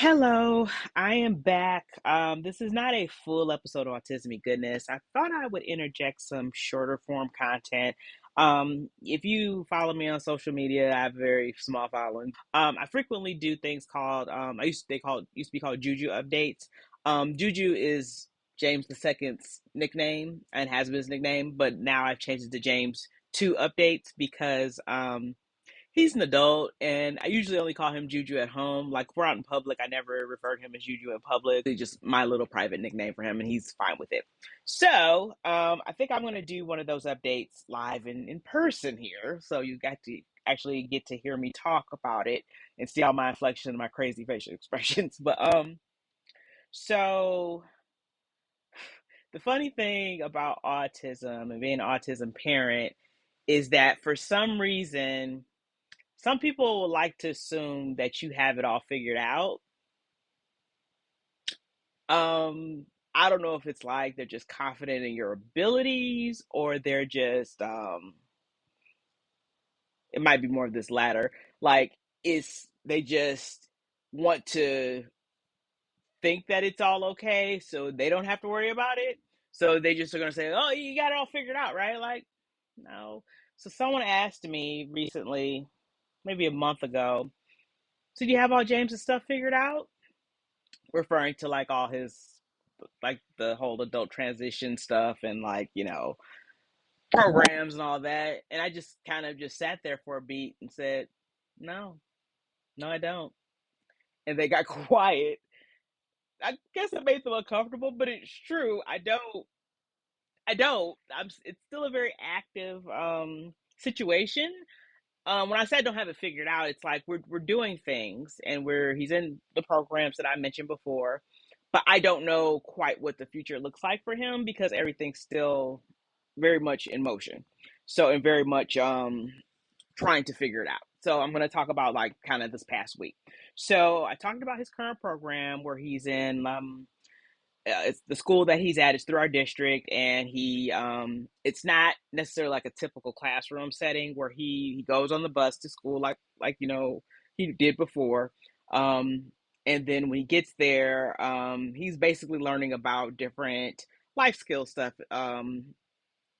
Hello, I am back. This is not a full episode of Autism Goodness. I thought I would interject some shorter form content. If you follow me on social media, I have a very small following. I frequently do things called used to be called Juju updates. Juju is James the Second's nickname and has been his nickname, but now I've changed it to James Two Updates because he's an adult, and I usually only call him Juju at home. Like, if we're out in public, I never refer to him as Juju in public. It's just my little private nickname for him, and he's fine with it. So, I think I'm going to do one of those updates live in person here. So you got to actually get to hear me talk about it and see all my inflection and my crazy facial expressions. So the funny thing about autism and being an autism parent is that for some reason, some people would like to assume that you have it all figured out. Um, I don't know if it's like they're just confident in your abilities or they're just it might be more of this latter. Like it's they just want to think that it's all okay so they don't have to worry about it. So they just are gonna say, "Oh, you got it all figured out, right?" Like, no. So someone asked me recently, maybe a month ago, so do you have all James's stuff figured out? Referring to like all his like the whole adult transition stuff and like programs and all that, and I just kind of just sat there for a beat and said no, no I don't, and they got quiet. I guess it made them uncomfortable, but it's true. I don't. It's still a very active situation. When I say I don't have it figured out, it's like we're doing things and he's in the programs that I mentioned before, but I don't know quite what the future looks like for him because everything's still very much in motion. So and very much trying to figure it out. So I'm going to talk about like kind of this past week. So I talked about his current program where he's in it's the school that he's at is through our district, and it's not necessarily like a typical classroom setting where he goes on the bus to school like he did before. um and then when he gets there, he's basically learning about different life skill stuff,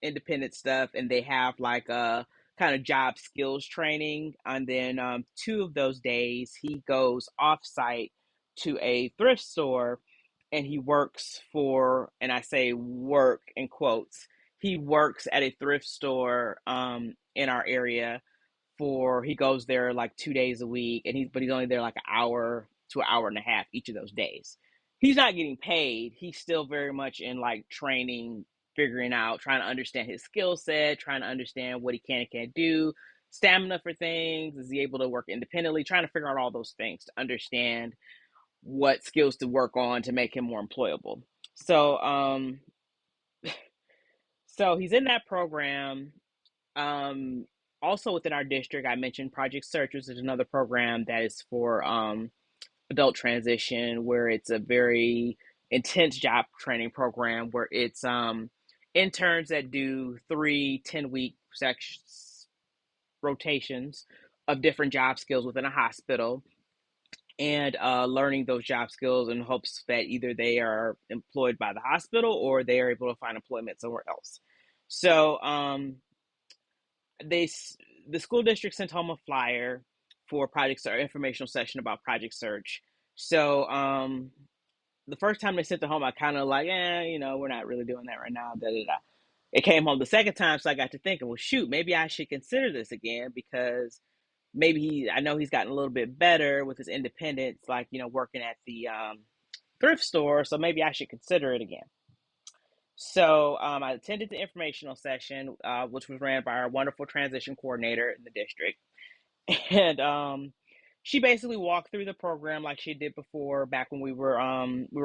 independent stuff, and they have like a kind of job skills training. And then 2 of those days he goes off site to a thrift store, and he works for, and I say work in quotes, he works at a thrift store in our area. For he goes there like 2 days a week, and he's only there like an hour to an hour and a half each of those days. He's not getting paid. He's still very much in like training, figuring out, trying to understand his skill set, trying to understand what he can and can't do, stamina for things. Is he able to work independently? Trying to figure out all those things to understand what skills to work on to make him more employable. So, so he's in that program. Um, Also within our district, I mentioned Project Search, which is another program that is for adult transition, where it's a very intense job training program where it's interns that do 3 10-week sections rotations of different job skills within a hospital, and learning those job skills in hopes that either they are employed by the hospital or they are able to find employment somewhere else. So they the school district sent home a flyer for Project Search, informational session about Project Search. So the first time they sent it home, I kind of like, we're not really doing that right now. Da, da, da. It came home the second time, so I got to thinking, well, shoot, maybe I should consider this again because maybe I know he's gotten a little bit better with his independence, like working at the thrift store. So maybe I should consider it again. So I attended the informational session, which was ran by our wonderful transition coordinator in the district, and she basically walked through the program like she did before, back when we were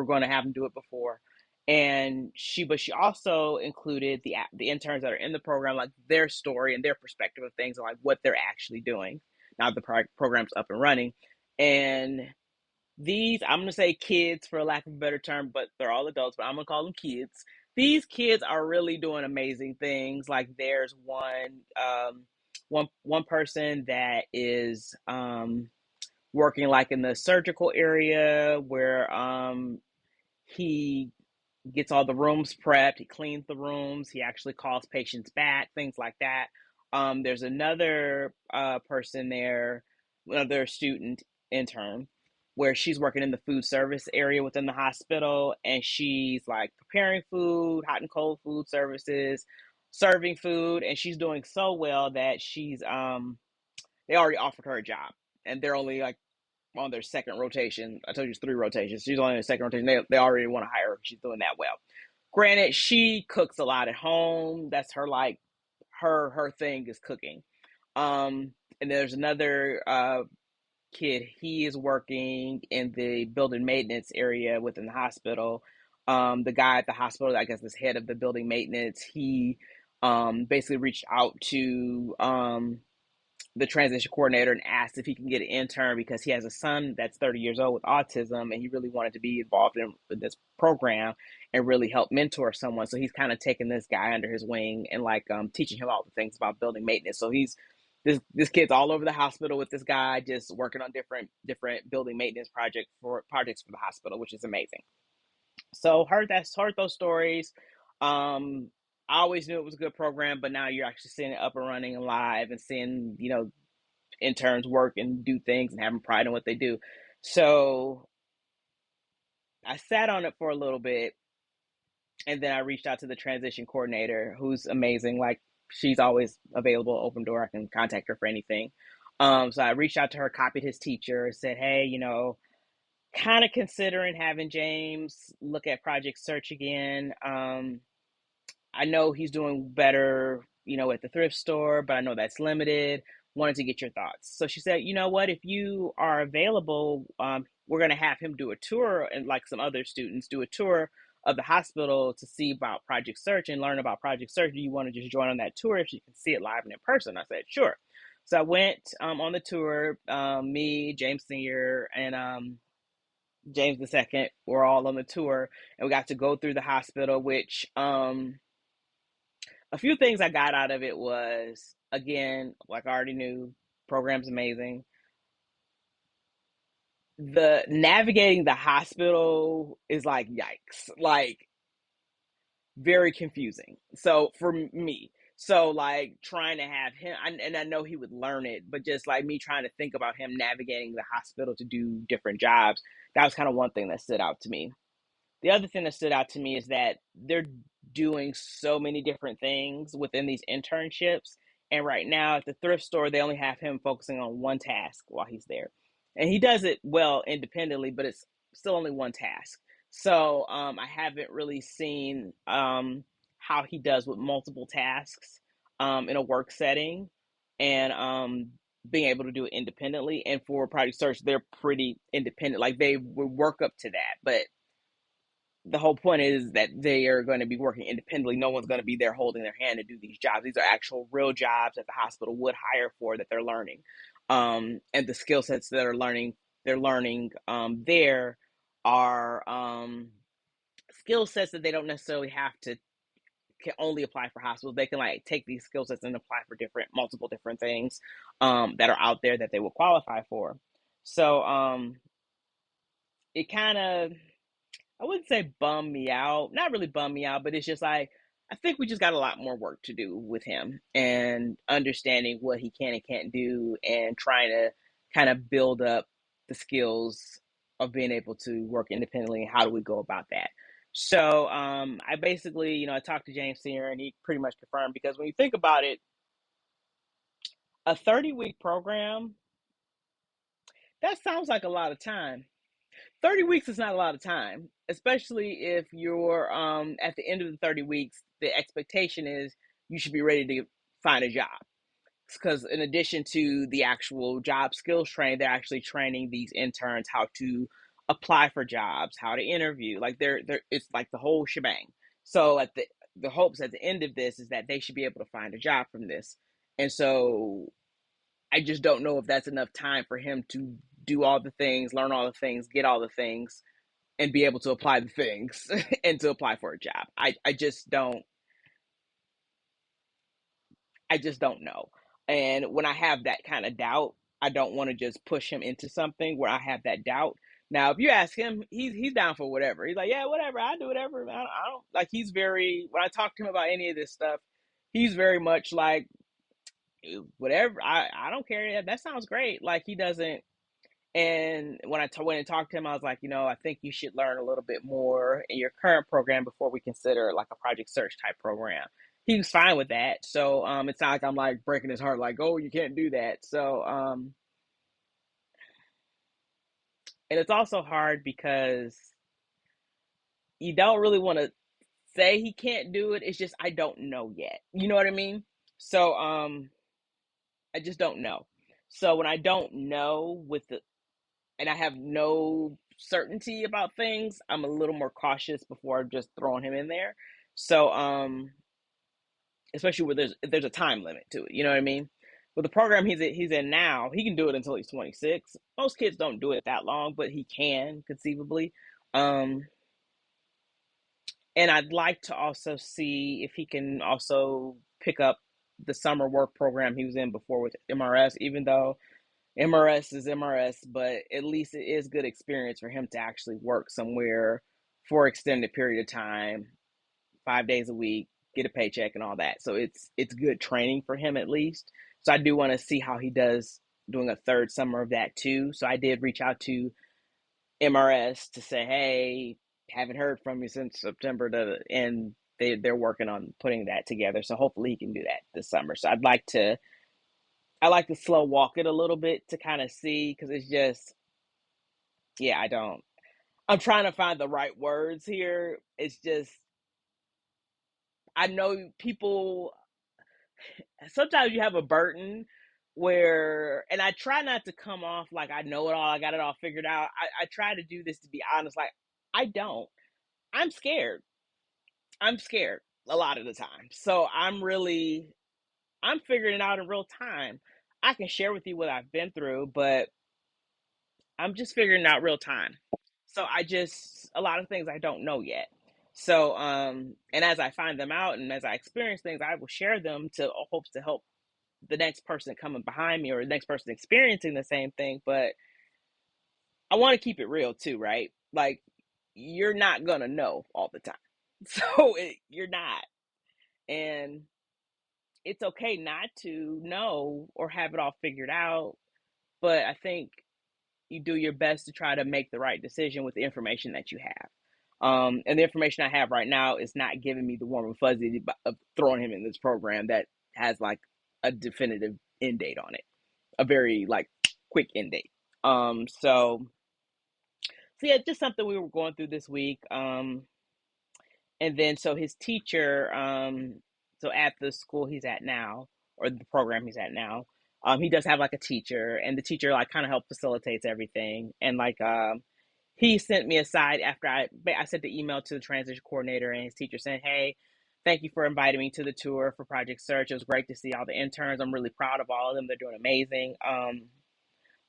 going to have him do it before. And she also included the interns that are in the program, like their story and their perspective of things, and like what they're actually doing now the program's up and running. And these, I'm going to say kids for lack of a better term, but they're all adults, but I'm going to call them kids. These kids are really doing amazing things. Like there's one person that is working like in the surgical area where he gets all the rooms prepped, he cleans the rooms, he actually calls patients back, things like that. There's another person there, another student intern, where she's working in the food service area within the hospital, and she's like preparing food, hot and cold food services, serving food, and she's doing so well that she's they already offered her a job, and they're only like on their second rotation. I told you it's three rotations. She's only in the second rotation. They already want to hire her. She's doing that well. Granted, she cooks a lot at home. That's her like her thing is cooking. And there's another kid. He is working in the building maintenance area within the hospital. The guy at the hospital, I guess, is head of the building maintenance. He basically reached out to the transition coordinator and asked if he can get an intern because he has a son that's 30 years old with autism, and he really wanted to be involved in this program and really help mentor someone. So he's kind of taking this guy under his wing and like teaching him all the things about building maintenance. So he's this kid's all over the hospital with this guy, just working on different building maintenance projects for the hospital, which is amazing. So heard those stories. I always knew it was a good program, but now you're actually seeing it up and running and live and seeing, interns work and do things and having pride in what they do. So I sat on it for a little bit, and then I reached out to the transition coordinator, who's amazing. Like, she's always available, open door. I can contact her for anything. So I reached out to her, copied his teacher, said, hey, kind of considering having James look at Project Search again. I know he's doing better, at the thrift store, but I know that's limited. Wanted to get your thoughts. So she said, you know what, if you are available, we're going to have him do a tour, and like some other students do a tour of the hospital to see about Project Search and learn about Project Search. Do you want to just join on that tour if you can see it live and in person? I said, sure. So I went on the tour. Me, James Sr., and James II were all on the tour, and we got to go through the hospital, which a few things I got out of it was, again, like I already knew, program's amazing. The navigating the hospital is like yikes, like very confusing. So for me, so like trying to have him, and I know he would learn it, but just like me trying to think about him navigating the hospital to do different jobs, that was kind of one thing that stood out to me. The other thing that stood out to me is that they're doing so many different things within these internships. And right now at the thrift store, they only have him focusing on one task while he's there. And he does it well independently, but it's still only one task. So I haven't really seen how he does with multiple tasks in a work setting, and being able to do it independently. And for Project Search, they're pretty independent. Like, they would work up to that, but the whole point is that they are going to be working independently. No one's going to be there holding their hand to do these jobs. These are actual real jobs that the hospital would hire for, that they're learning. And the skill sets that they're learning there are skill sets that they don't necessarily have to can only apply for hospitals. They can like take these skill sets and apply for multiple different things that are out there that they will qualify for. So it kind of, I wouldn't say bum me out. Not really bum me out, but it's just like, I think we just got a lot more work to do with him and understanding what he can and can't do, and trying to kind of build up the skills of being able to work independently, and how do we go about that. So I basically, I talked to James Senior, and he pretty much confirmed, because when you think about it, a 30-week program, that sounds like a lot of time. 30 weeks is not a lot of time, especially if you're at the end of the 30 weeks, the expectation is you should be ready to find a job. Because in addition to the actual job skills training, they're actually training these interns how to apply for jobs, how to interview. Like, they're it's like the whole shebang. So at the hopes at the end of this is that they should be able to find a job from this. And so I just don't know if that's enough time for him to do all the things, learn all the things, get all the things, and be able to apply the things and to apply for a job. I just don't know. And when I have that kind of doubt, I don't want to just push him into something where I have that doubt. Now, if you ask him, he's down for whatever. He's like, yeah, whatever, I do whatever. I don't like. He's very, when I talk to him about any of this stuff, he's very much like, whatever. I don't care. Yeah, that sounds great. Like, he doesn't. And when went and talked to him, I was like, I think you should learn a little bit more in your current program before we consider like a project search type program. He was fine with that. So it's not like I'm like breaking his heart, like, oh, you can't do that. So and it's also hard because you don't really want to say he can't do it. It's just I don't know yet. You know what I mean? So I just don't know. So when I don't know and I have no certainty about things, I'm a little more cautious before just throwing him in there. So especially where there's a time limit to it, you know what I mean? With the program he's in now, he can do it until he's 26. Most kids don't do it that long, but he can conceivably. Um and I'd like to also see if he can also pick up the summer work program he was in before with MRS, even though MRS is MRS, but at least it is good experience for him to actually work somewhere for extended period of time, 5 days a week, get a paycheck and all that. So it's good training for him at least. So I do want to see how he does doing a third summer of that too. So I did reach out to MRS to say, hey, haven't heard from you since September and they're working on putting that together. So hopefully he can do that this summer. So I like to slow walk it a little bit to kind of see, because it's just, yeah, I'm trying to find the right words here. It's just, I know people, sometimes you have a burden where, and I try not to come off like I know it all, I got it all figured out. I try to do this to be honest, like, I don't. I'm scared. I'm scared a lot of the time. So I'm figuring it out in real time. I can share with you what I've been through, but I'm just figuring it out real time. So a lot of things I don't know yet. So, and as I find them out and as I experience things, I will share them to hopes to help the next person coming behind me or the next person experiencing the same thing. But I want to keep it real too, right? Like, you're not gonna know all the time. So you're not. And it's okay not to know or have it all figured out. But I think you do your best to try to make the right decision with the information that you have. And the information I have right now is not giving me the warm and fuzzy of throwing him in this program that has like a definitive end date on it, a very like quick end date. So yeah, just something we were going through this week. And then so his teacher, so at the school he's at now, or the program he's at now, he does have like a teacher, and the teacher like kind of help facilitates everything. And like he sent me aside after I sent the email to the transition coordinator and his teacher saying, hey, thank you for inviting me to the tour for Project Search. It was great to see all the interns. I'm really proud of all of them. They're doing amazing.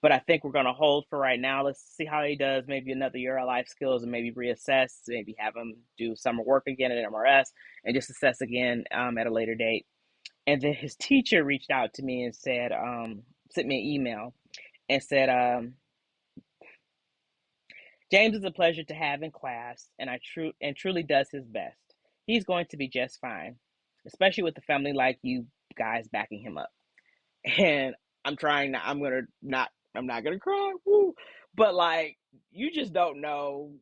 But I think we're going to hold for right now. Let's see how he does. Maybe another year of life skills and maybe reassess, maybe have him do summer work again at MRS and just assess again at a later date. And then his teacher reached out to me and said, sent me an email and said, James is a pleasure to have in class, and truly does his best. He's going to be just fine, especially with the family like you guys backing him up. And I'm trying not, I'm not gonna cry, woo. But like, you just don't know.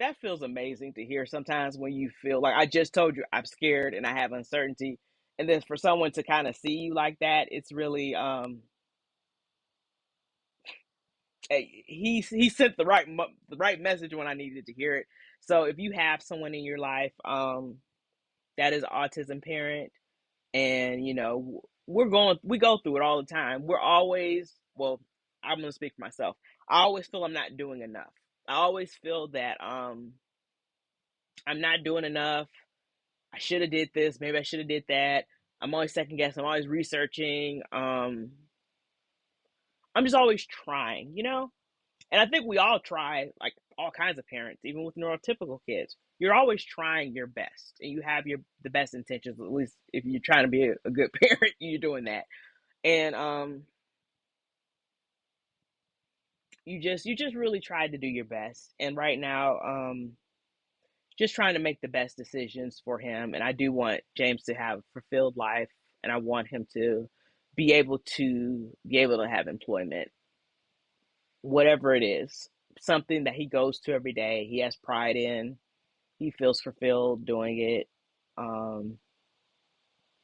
That feels amazing to hear sometimes when you feel like I just told you I'm scared and I have uncertainty. And then for someone to kind of see you like that, it's really he sent the right message when I needed to hear it. So if you have someone in your life that is autism parent, and we go through it all the time. We're always, well, I'm going to speak for myself. I always feel I'm not doing enough. I always feel that I'm not doing enough. I should have did this, maybe I should have did that. I'm always second guessing, I'm always researching. I'm just always trying, and I think we all try, like all kinds of parents, even with neurotypical kids. You're always trying your best, and you have the best intentions. At least if you're trying to be a good parent, you're doing that. And you just really tried to do your best. And right now, just trying to make the best decisions for him. And I do want James to have a fulfilled life, and I want him to be able to have employment, whatever it is, something that he goes to every day, he has pride in, he feels fulfilled doing it. Um,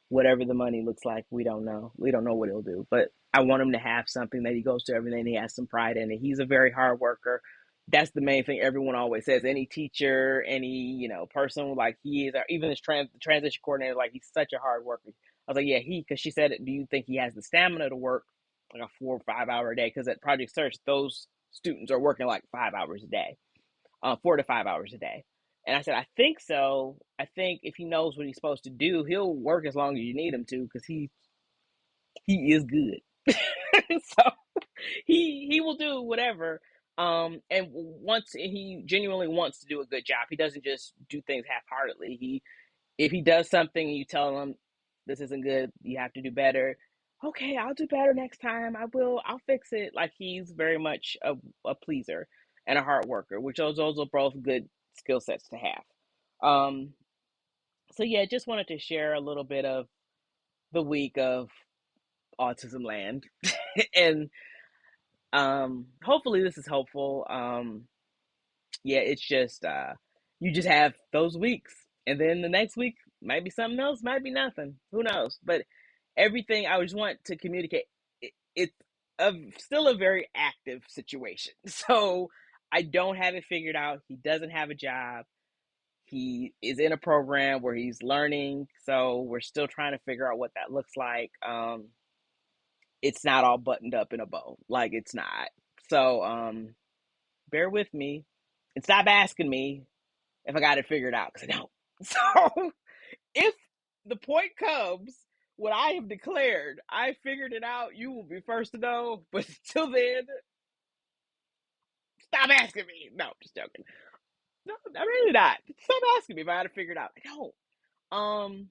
Whatever the money looks like, we don't know. We don't know what he'll do, but I want him to have something that he goes to every day and he has some pride in it. He's a very hard worker. That's the main thing everyone always says. Any teacher, any person like he is, or even his transition coordinator, like he's such a hard worker. I was like, yeah, because she said, do you think he has the stamina to work like a 4 or 5 hour a day? Because at Project Search, those students are working like 5 hours a day, 4 to 5 hours a day. And I said, I think so. I think if he knows what he's supposed to do, he'll work as long as you need him to, because he is good. So he will do whatever. And once he genuinely wants to do a good job, he doesn't just do things half-heartedly. If he does something and you tell him this isn't good, you have to do better. Okay, I'll do better next time. I will. I'll fix it. Like, he's very much a pleaser and a hard worker, which those are both good skill sets to have. Um, so yeah, just wanted to share a little bit of the week of Autism Land, and hopefully this is helpful. Yeah, it's just you just have those weeks, and then the next week might be something else, might be nothing, who knows. But everything I just want to communicate, it's still a very active situation. So I don't have it figured out. He doesn't have a job. He is in a program where he's learning, so we're still trying to figure out what that looks like. It's not all buttoned up in a bow, like, it's not. So bear with me and stop asking me if I got it figured out, because I don't. So if the point comes when I have declared I figured it out, you will be first to know. But until then, stop asking me. No, I'm just joking. No, I'm really not. Stop asking me if I got it figured out. I don't. Um,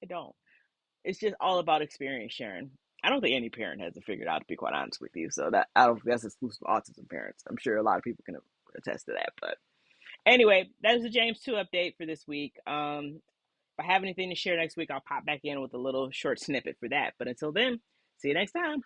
I don't. It's just all about experience sharing. I don't think any parent has it figured out, to be quite honest with you. So that I don't think that's exclusive to autism parents. I'm sure a lot of people can attest to that. But anyway, that was the James 2 update for this week. If I have anything to share next week, I'll pop back in with a little short snippet for that. But until then, see you next time.